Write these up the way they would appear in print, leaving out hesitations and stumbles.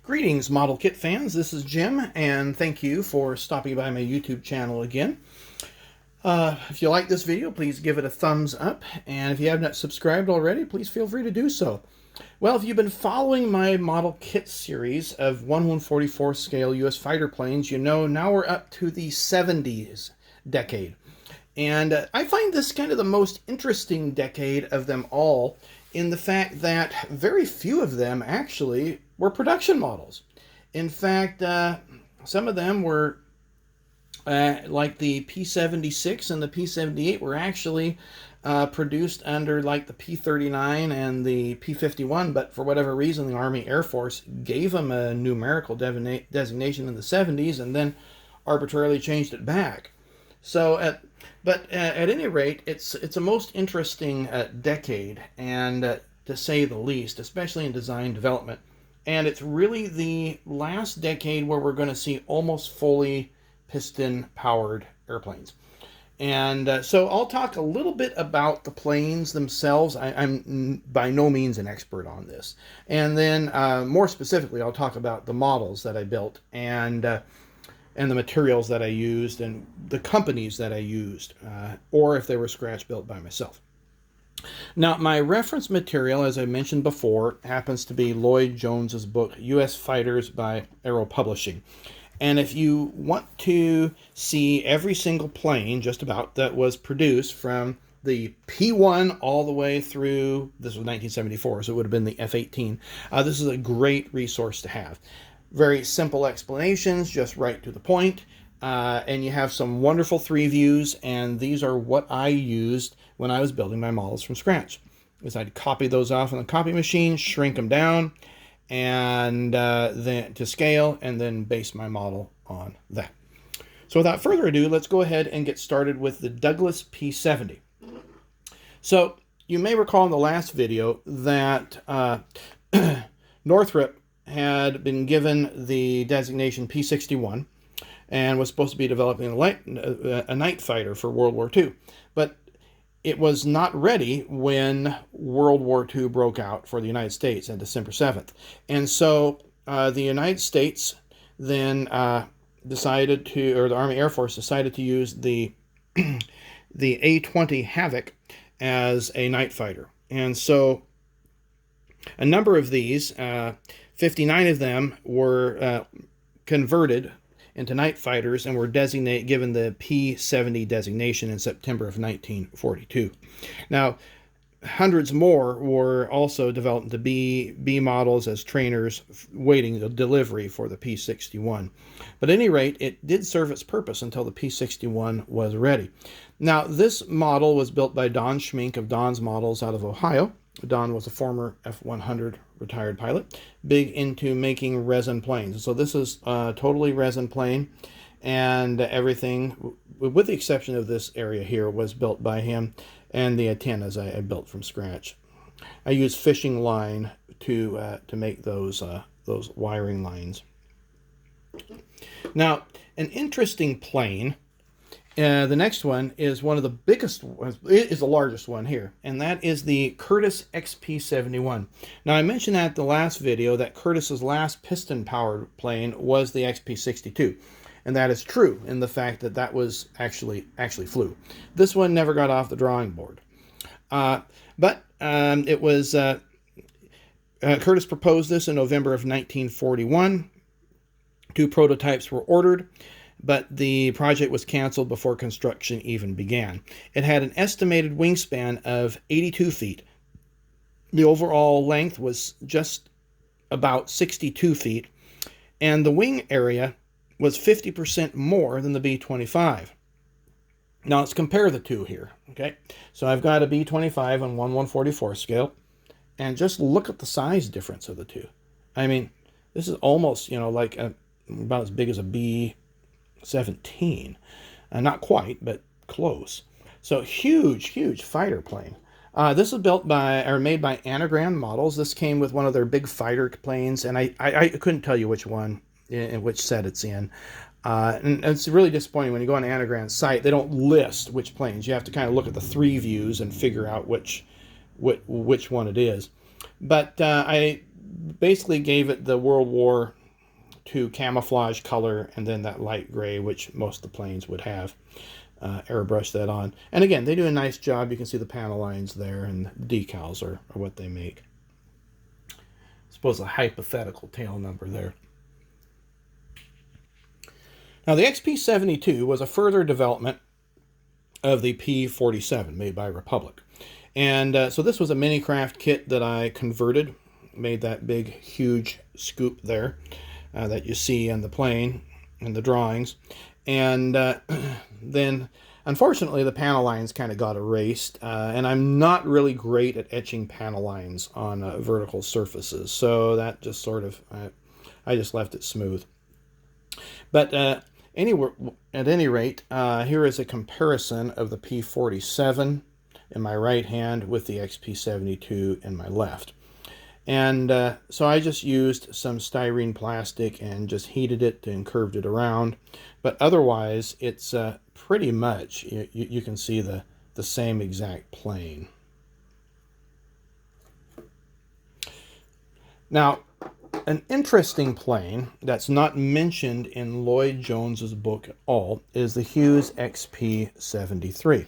Greetings, model kit fans. This is Jim, and thank you for stopping by my YouTube channel again. If you like this video, please give it a thumbs up, and if you have not subscribed already, please feel free to do so. Well, if you've been following my model kit series of 1/144 scale U.S. fighter planes, you know now we're up to the 70s decade. And I find this kind of the most interesting decade of them all in the fact that very few of them actually were production models. In fact, some of them were, like the P-76 and the P-78 were actually produced under like the P-39 and the P-51, but for whatever reason the Army Air Force gave them a numerical designation in the 70s and then arbitrarily changed it back. So, at any rate, it's a most interesting decade, and to say the least, especially in design development. And it's really the last decade where we're going to see almost fully piston-powered airplanes. And so I'll talk a little bit about the planes themselves. I'm by no means an expert on this. And then more specifically, I'll talk about the models that I built and the materials that I used and the companies that I used, or if they were scratch built by myself. Now, my reference material, as I mentioned before, happens to be Lloyd Jones's book, U.S. Fighters by Arrow Publishing. And if you want to see every single plane, just about, that was produced from the P1 all the way through, this was 1974, so it would have been the F-18, this is a great resource to have. Very simple explanations, just right to the point, and you have some wonderful 3 views, and these are what I used when I was building my models from scratch. I'd copy those off on the copy machine, shrink them down, and then to scale, and then base my model on that. So without further ado, let's go ahead and get started with the Douglas P-70. So you may recall in the last video that Northrop had been given the designation P-61 and was supposed to be developing a night fighter for World War II. But it was not ready when World War II broke out for the United States on December 7th. And so the United States then decided to, or the Army Air Force decided to use the A-20 Havoc as a night fighter. And so a number of these, 59 of them were converted into night fighters and were given the P-70 designation in September of 1942. Now, hundreds more were also developed to B models as trainers waiting the delivery for the P-61. But at any rate, it did serve its purpose until the P-61 was ready. Now, this model was built by Don Schmink of Don's Models out of Ohio. Don was a former F-100 retired pilot, big into making resin planes. So this is a totally resin plane, and everything, with the exception of this area here, was built by him, and the antennas I built from scratch. I used fishing line to make those wiring lines. Now, an interesting plane. The next one is one of the biggest, is the largest one here, and that is the Curtiss XP-71. Now, I mentioned at the last video that Curtiss's last piston-powered plane was the XP-62, and that is true in the fact that that was actually flew. This one never got off the drawing board. But it was, Curtiss proposed this in November of 1941. 2 prototypes were ordered, but the project was canceled before construction even began. It had an estimated wingspan of 82 feet. The overall length was just about 62 feet, and the wing area was 50% more than the B-25. Now let's compare the two here, okay? So I've got a B-25 on 1/144 scale, and just look at the size difference of the two. I mean, this is almost, like about as big as a B-17. Not quite, but close. So huge fighter plane. This was built by, or made by Anigrand Models. This came with one of their big fighter planes, and I couldn't tell you which one, in which set it's in. And it's really disappointing when you go on Anigrand's site, they don't list which planes. You have to kind of look at the 3 views and figure out which one it is. But I basically gave it the World War II camouflage color, and then that light gray, which most of the planes would have. Airbrush that on. And again, they do a nice job. You can see the panel lines there, and the decals are what they make. I suppose a hypothetical tail number there. Now, the XP-72 was a further development of the P-47 made by Republic. And so this was a Minicraft kit that I converted, made that big, huge scoop there that you see on the plane in the drawings. And then, unfortunately, the panel lines kind of got erased, and I'm not really great at etching panel lines on vertical surfaces, so that just sort of, I just left it smooth. But at any rate, here is a comparison of the P-47 in my right hand with the XP-72 in my left. And so I just used some styrene plastic and just heated it and curved it around. But otherwise, it's pretty much, you can see the same exact plane. Now, an interesting plane that's not mentioned in Lloyd Jones's book at all is the Hughes XP-73.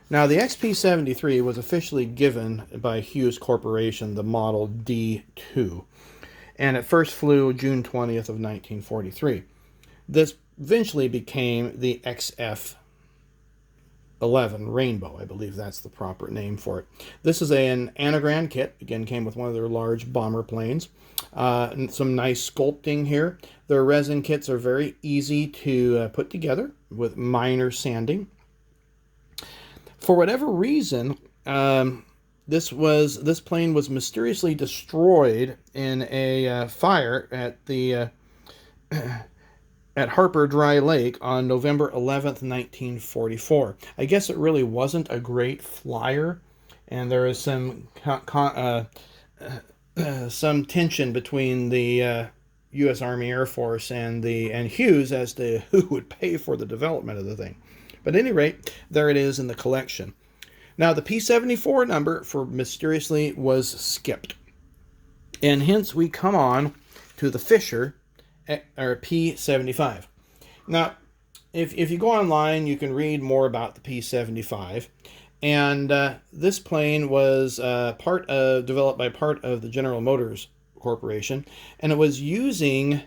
Now, the XP-73 was officially given by Hughes Corporation the model D2, and it first flew June 20th of 1943. This eventually became the XF-11 Rainbow. I believe that's the proper name for it. This is an Anigrand kit. Again, came with one of their large bomber planes. And some nice sculpting here. Their resin kits are very easy to put together with minor sanding. For whatever reason, this plane was mysteriously destroyed in a fire at the at Harper Dry Lake on November 11th, 1944. I guess it really wasn't a great flyer, and there is some tension between the U.S. Army Air Force and Hughes as to who would pay for the development of the thing. But at any rate, there it is in the collection. Now, the P-74 number mysteriously was skipped. And hence we come on to the Fisher, or P-75. Now, if you go online, you can read more about the P-75. And this plane was developed by part of the General Motors Corporation. And it was using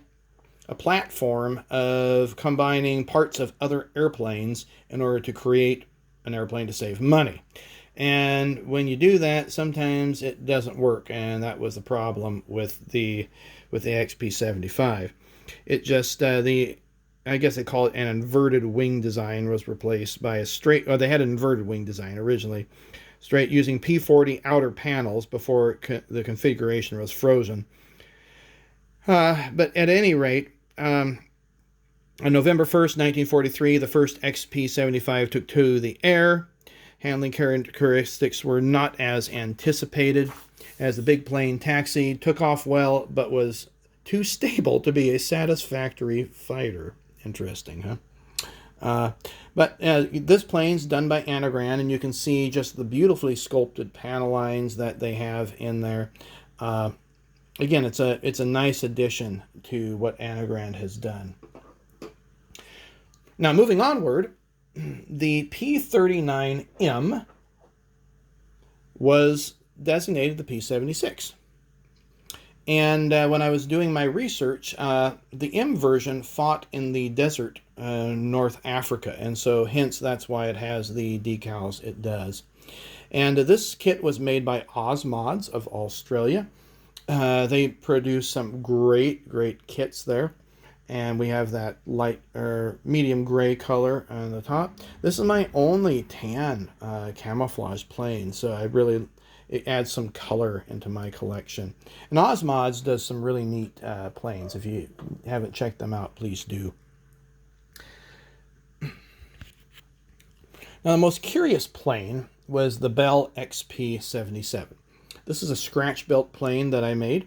a platform of combining parts of other airplanes in order to create an airplane to save money. And when you do that, sometimes it doesn't work, and that was the problem with the XP-75. It just I guess they call it an inverted wing design was replaced by a straight. They had an inverted wing design originally, straight using P-40 outer panels before the configuration was frozen. But at any rate, on November 1st, 1943, the first XP-75 took to the air. Handling characteristics were not as anticipated, as the big plane taxied, took off well, but was too stable to be a satisfactory fighter. Interesting, huh? But this plane's done by Anigrand, and you can see just the beautifully sculpted panel lines that they have in there. Again, it's a nice addition to what Anigrand has done. Now, moving onward, the P-39M was designated the P-76. And when I was doing my research, the M version fought in the desert, North Africa, and so hence that's why it has the decals it does. And this kit was made by Osmods of Australia. They produce some great kits there. And we have that light or medium gray color on the top. This is my only tan camouflage plane, so it adds some color into my collection. And Osmods does some really neat planes. If you haven't checked them out, please do. Now, the most curious plane was the Revell XP-77. This is a scratch-built plane that I made.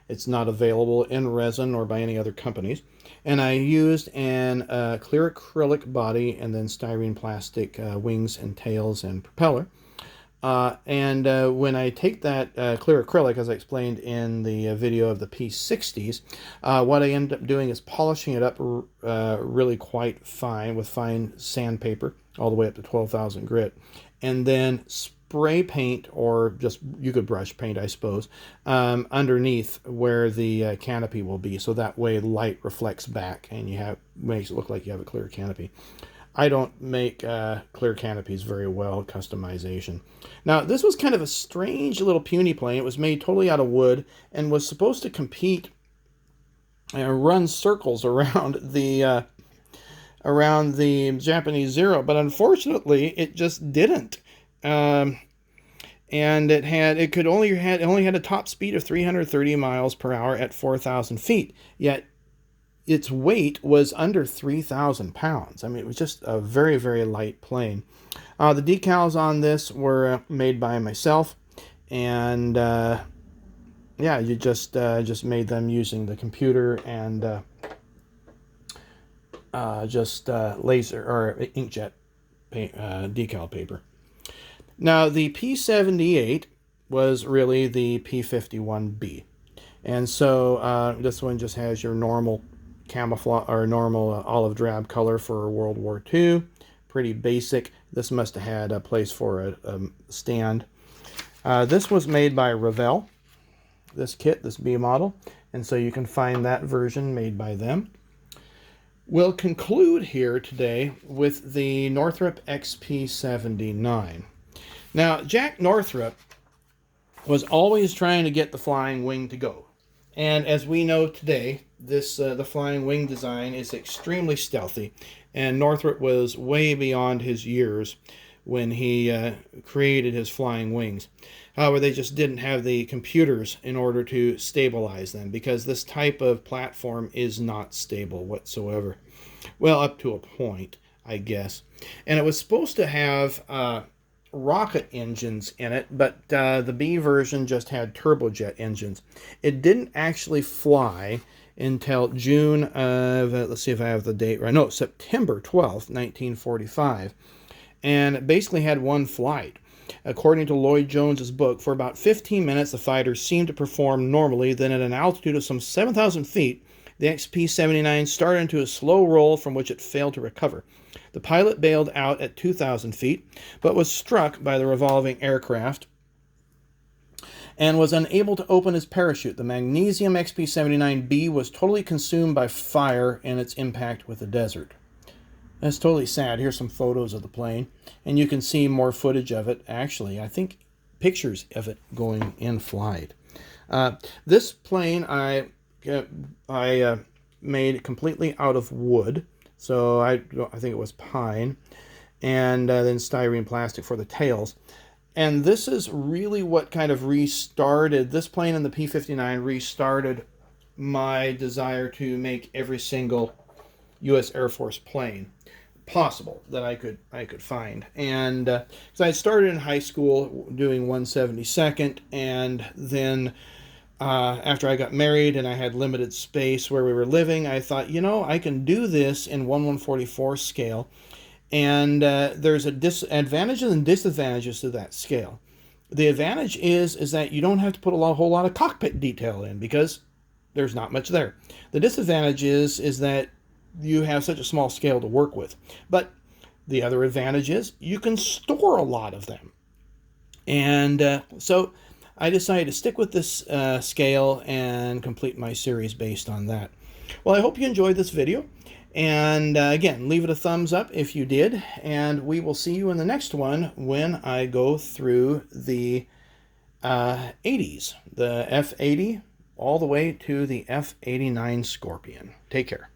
It's not available in resin or by any other companies. And I used an clear acrylic body and then styrene plastic wings and tails and propeller. When I take that clear acrylic, as I explained in the video of the P60s, what I end up doing is polishing it up really quite fine with fine sandpaper, all the way up to 12,000 grit, and then spray paint, or just, you could brush paint, I suppose, underneath where the canopy will be, so that way light reflects back and makes it look like you have a clear canopy. I don't make clear canopies very well, customization. Now, this was kind of a strange little puny plane. It was made totally out of wood and was supposed to compete and run circles around the Japanese Zero, but unfortunately, it just didn't. And it only had a top speed of 330 miles per hour at 4,000 feet. Yet its weight was under 3,000 pounds. I mean, it was just a very, very light plane. The decals on this were made by myself, and yeah, you just made them using the computer and just laser or inkjet decal paper. Now, the P-78 was really the P-51B, and so this one just has your normal camouflage or normal olive drab color for World War II. Pretty basic. This must have had a place for a stand. This was made by Revell, this kit, this B model, and so you can find that version made by them. We'll conclude here today with the Northrop XP-79. Now, Jack Northrop was always trying to get the flying wing to go. And as we know today, the flying wing design is extremely stealthy, and Northrop was way beyond his years when he created his flying wings. However, they just didn't have the computers in order to stabilize them, because this type of platform is not stable whatsoever. Well, up to a point, I guess. And it was supposed to have rocket engines in it, but the B version just had turbojet engines. It didn't actually fly until June of, let's see if I have the date right, no, September 12th, 1945, and it basically had one flight. According to Lloyd Jones's book, for about 15 minutes the fighter seemed to perform normally. Then at an altitude of some 7,000 feet, the XP-79 started into a slow roll from which it failed to recover. The pilot bailed out at 2,000 feet, but was struck by the revolving aircraft and was unable to open his parachute. The magnesium XP-79B was totally consumed by fire in its impact with the desert. That's totally sad. Here's some photos of the plane, and you can see more footage of it. Actually, I think pictures of it going in flight. This plane I made completely out of wood. So I think it was pine, and then styrene plastic for the tails. And this is really what kind of restarted, this plane and the P-59 restarted my desire to make every single U.S. Air Force plane possible that I could find. And because I started in high school doing 172nd, and then after I got married and I had limited space where we were living, I thought, you know, I can do this in 1/144 scale. And there's advantages and disadvantages to that scale. The advantage is that you don't have to put a whole lot of cockpit detail in, because there's not much there. The disadvantage is that you have such a small scale to work with. But the other advantage is you can store a lot of them. And so I decided to stick with this scale and complete my series based on that. Well, I hope you enjoyed this video. And again, leave it a thumbs up if you did. And we will see you in the next one when I go through the 80s. The F-80 all the way to the F-89 Scorpion. Take care.